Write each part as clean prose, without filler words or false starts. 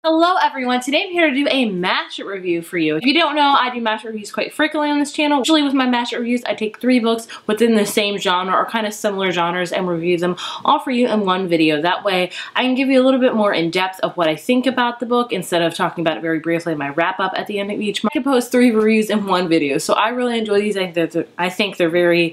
Hello everyone, today I'm here to do a mashup review for you. If you don't know, I do mashup reviews quite frequently on this channel. Usually with my mashup reviews, I take 3 books within the same genre or kind of similar genres and review them all for you in one video. That way I can give you a little bit more in depth of what I think about the book instead of talking about it very briefly in my wrap up at the end of each month. I can post 3 reviews in one video, so I really enjoy these. I think they're very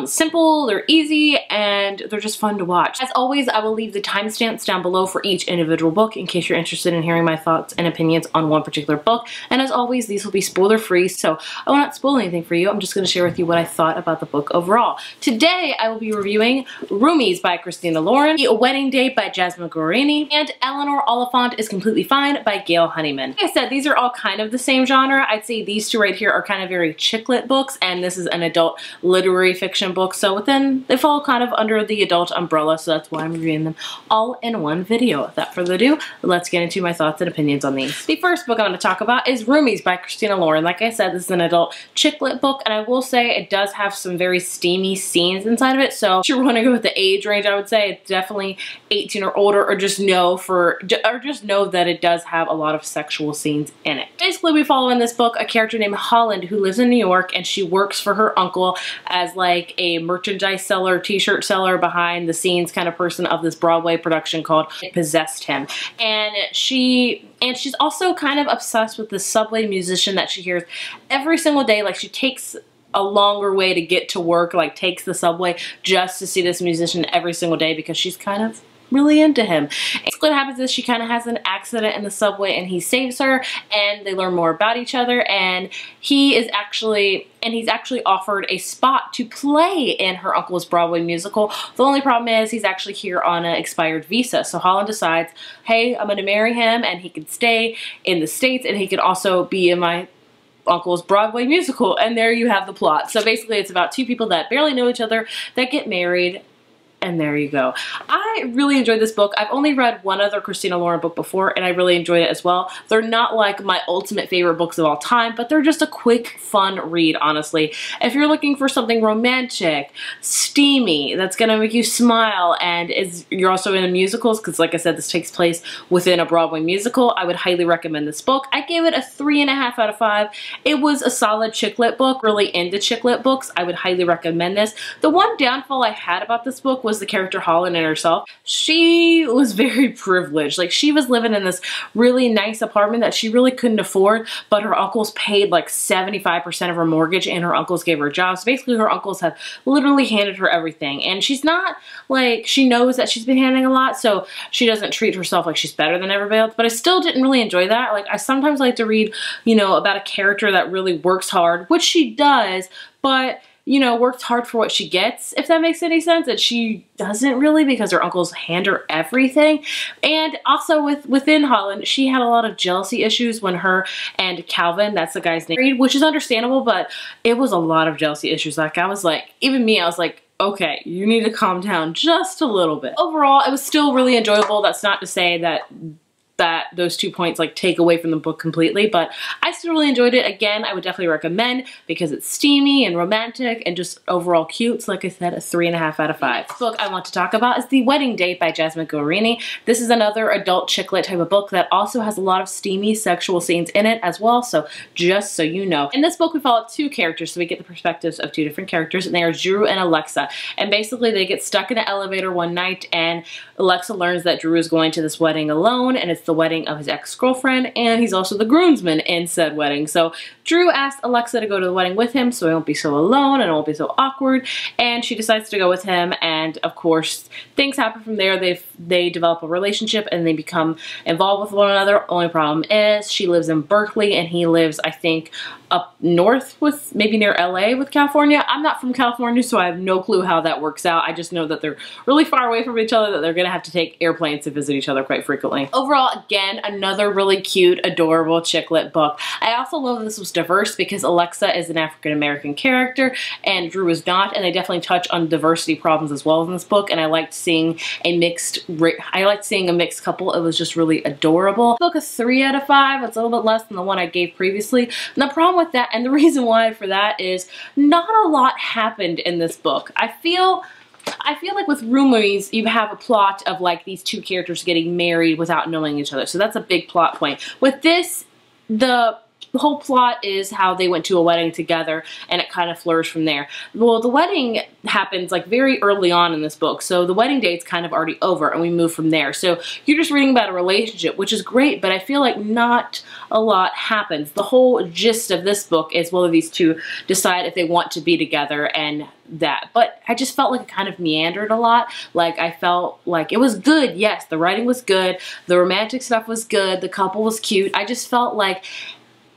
simple, they're easy, and they're just fun to watch. As always, I will leave the timestamps down below for each individual book in case you're interested in hearing my thoughts and opinions on one particular book. And as always, these will be spoiler free, so I will not spoil anything for you. I'm just going to share with you what I thought about the book overall. Today I will be reviewing Roomies by Christina Lauren, A Wedding Date by Jasmine Guarini, and Eleanor Oliphant is Completely Fine by Gail Honeyman. Like I said, these are all kind of the same genre. I'd say these two right here are kind of very chick lit books, and this is an adult literary fiction book, so within they fall kind of under the adult umbrella, so that's why I'm reviewing them all in one video. Without further ado, let's get into my thoughts and opinions on these. The first book I'm going to talk about is Roomies by Christina Lauren. Like I said, this is an adult chick lit book, and I will say it does have some very steamy scenes inside of it, so if you want to go with the age range, I would say it's definitely 18 or older, or just know that it does have a lot of sexual scenes in it. Basically, we follow in this book a character named Holland who lives in New York, and she works for her uncle as like a merchandise seller, t-shirt seller, behind the scenes kind of person of this Broadway production called It Possessed Him. And she's also kind of obsessed with this subway musician that she hears every single day. Like, she takes a longer way to get to work, like takes the subway just to see this musician every single day because she's kind of really into him. And what happens is she kind of has an accident in the subway and he saves her, and they learn more about each other, and he's actually offered a spot to play in her uncle's Broadway musical. The only problem is he's actually here on an expired visa. So Holland decides, hey, I'm gonna marry him and he can stay in the States and he can also be in my uncle's Broadway musical, and there you have the plot. So basically it's about 2 people that barely know each other that get married, and there you go. I really enjoyed this book. I've only read one other Christina Lauren book before, and I really enjoyed it as well. They're not like my ultimate favorite books of all time, but they're just a quick, fun read, honestly. If you're looking for something romantic, steamy, that's gonna make you smile, and you're also into musicals, because like I said, this takes place within a Broadway musical, I would highly recommend this book. I gave it a 3.5 out of 5. It was a solid chick lit book. Really into chick lit books, I would highly recommend this. The one downfall I had about this book was the character Holland and herself. She was very privileged. Like, she was living in this really nice apartment that she really couldn't afford, but her uncles paid like 75% of her mortgage, and her uncles gave her a job. So basically her uncles have literally handed her everything, and she's not like, she knows that she's been handing a lot, so she doesn't treat herself like she's better than everybody else. But I still didn't really enjoy that. Like, I sometimes like to read, you know, about a character that really works hard, which she does, but you know, works hard for what she gets, if that makes any sense. And she doesn't really, because her uncles hand her everything. And also within Holland, she had a lot of jealousy issues when her and Calvin, that's the guy's name, which is understandable, but it was a lot of jealousy issues. Like, I was like, even me, I was like, okay, you need to calm down just a little bit. Overall, it was still really enjoyable. That's not to say that those 2 points like take away from the book completely, but I still really enjoyed it. Again, I would definitely recommend because it's steamy and romantic and just overall cute. So like I said, a 3.5 out of 5. The book I want to talk about is The Wedding Date by Jasmine Guarini. This is another adult chick lit type of book that also has a lot of steamy sexual scenes in it as well, so just so you know. In this book we follow 2 characters, so we get the perspectives of 2 different characters, and they are Drew and Alexa. And basically they get stuck in an elevator one night, and Alexa learns that Drew is going to this wedding alone, and it's the wedding of his ex-girlfriend, and he's also the groomsman in said wedding. So Drew asked Alexa to go to the wedding with him so he won't be so alone and it won't be so awkward, and she decides to go with him, and of course things happen from there. They develop a relationship and they become involved with one another. Only problem is she lives in Berkeley and he lives, I think, up north with maybe near LA with California. I'm not from California, so I have no clue how that works out. I just know that they're really far away from each other, that they're gonna have to take airplanes to visit each other quite frequently. Overall, again, another really cute, adorable chick lit book. I also love that this was diverse because Alexa is an African American character and Drew is not, and they definitely touch on diversity problems as well in this book, and I liked seeing a mixed couple. It was just really adorable. Book a 3 out of 5. It's a little bit less than the one I gave previously. And the problem with that, and the reason why for that, is not a lot happened in this book. I feel I feel like with Roomies, you have a plot of like these two characters getting married without knowing each other. So that's a big plot point. With this, the whole plot is how they went to a wedding together and it kind of flourished from there. Well, the wedding happens like very early on in this book. So the wedding date's kind of already over and we move from there. So you're just reading about a relationship, which is great, but I feel like not a lot happens. The whole gist of this book is whether these two decide if they want to be together and that. But I just felt like it kind of meandered a lot. Like I felt like it was good. Yes, the writing was good. The romantic stuff was good. The couple was cute. I just felt like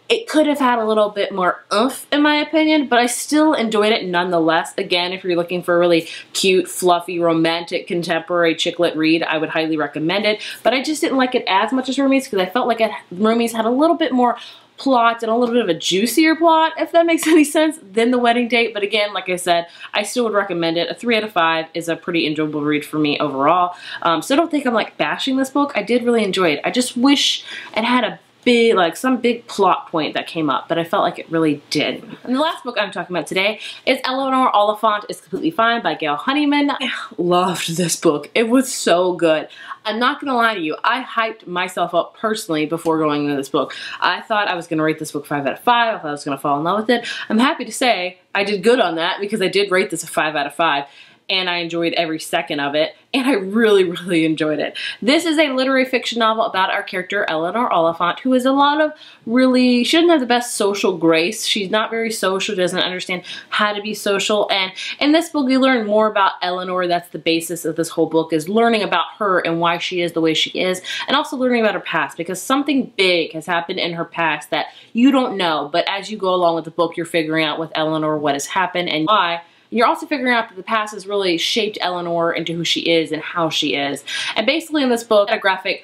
it could have had a little bit more oomph in my opinion, but I still enjoyed it nonetheless. Again, if you're looking for a really cute, fluffy, romantic, contemporary chick lit read, I would highly recommend it. But I just didn't like it as much as Roomies because I felt like Roomies had a little bit more plot and a little bit of a juicier plot, if that makes any sense, than The Wedding Date. But again, like I said, I still would recommend it. A 3 out of 5 is a pretty enjoyable read for me overall. So I don't think I'm like bashing this book. I did really enjoy it. I just wish it had a big, like some big plot point that came up, but I felt like it really did. And the last book I'm talking about today is Eleanor Oliphant is Completely Fine by Gail Honeyman. I loved this book. It was so good. I'm not gonna lie to you, I hyped myself up personally before going into this book. I thought I was gonna rate this book 5 out of 5. I thought I was gonna fall in love with it. I'm happy to say I did good on that because I did rate this a 5 out of 5. And I enjoyed every second of it, and I really, really enjoyed it. This is a literary fiction novel about our character, Eleanor Oliphant, who is a lot of really, she doesn't have the best social grace. She's not very social, doesn't understand how to be social, and in this book we learn more about Eleanor. That's the basis of this whole book, is learning about her and why she is the way she is, and also learning about her past, because something big has happened in her past that you don't know, but as you go along with the book, you're figuring out with Eleanor what has happened and why. You're also figuring out that the past has really shaped Eleanor into who she is and how she is. And basically in this book, a graphic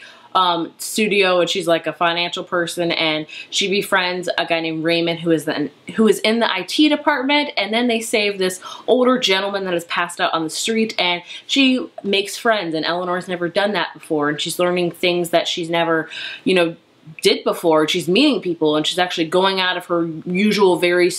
studio, and she's like a financial person, and she befriends a guy named Raymond who is in the IT department, and then they save this older gentleman that is passed out on the street, and she makes friends, and Eleanor's never done that before, and she's learning things that she's never, you know, did before. She's meeting people and she's actually going out of her usual very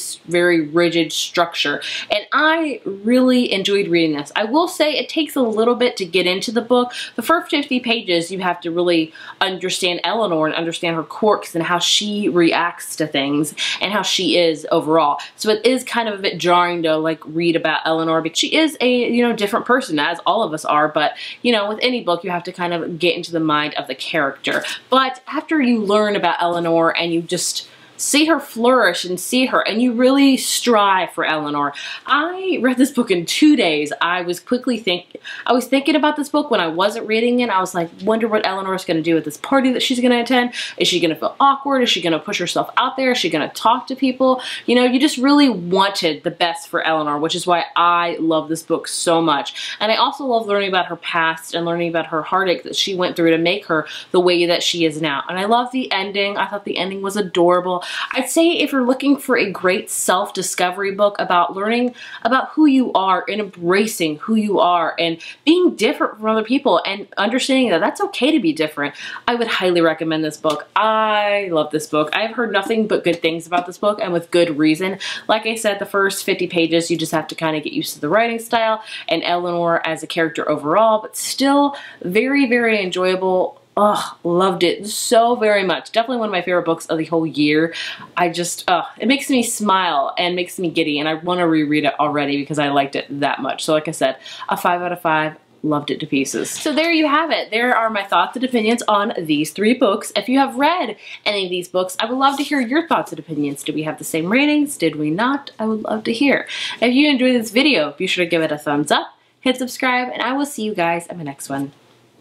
rigid structure, and I really enjoyed reading this. I will say it takes a little bit to get into the book. The first 50 pages you have to really understand Eleanor and understand her quirks and how she reacts to things and how she is overall. So it is kind of a bit jarring to like read about Eleanor because she is a, you know, different person, as all of us are, but you know, with any book you have to kind of get into the mind of the character. But after you learn about Eleanor and you just see her flourish and see her, and you really strive for Eleanor. I read this book in 2 days. I was thinking about this book when I wasn't reading it. I was like, wonder what Eleanor's going to do at this party that she's going to attend. Is she going to feel awkward? Is she going to push herself out there? Is she going to talk to people? You know, you just really wanted the best for Eleanor, which is why I love this book so much. And I also love learning about her past and learning about her heartache that she went through to make her the way that she is now. And I love the ending. I thought the ending was adorable. I'd say if you're looking for a great self-discovery book about learning about who you are and embracing who you are and being different from other people and understanding that that's okay to be different, I would highly recommend this book. I love this book. I've heard nothing but good things about this book, and with good reason. Like I said, the first 50 pages, you just have to kind of get used to the writing style and Eleanor as a character overall, but still very, very enjoyable. Oh, loved it so very much. Definitely one of my favorite books of the whole year. I just, it makes me smile and makes me giddy, and I want to reread it already because I liked it that much. So like I said, a 5 out of 5. Loved it to pieces. So there you have it. There are my thoughts and opinions on these 3 books. If you have read any of these books, I would love to hear your thoughts and opinions. Did we have the same ratings? Did we not? I would love to hear. If you enjoyed this video, be sure to give it a thumbs up, hit subscribe, and I will see you guys in my next one.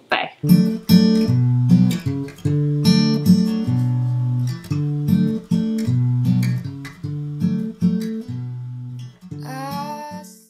Bye.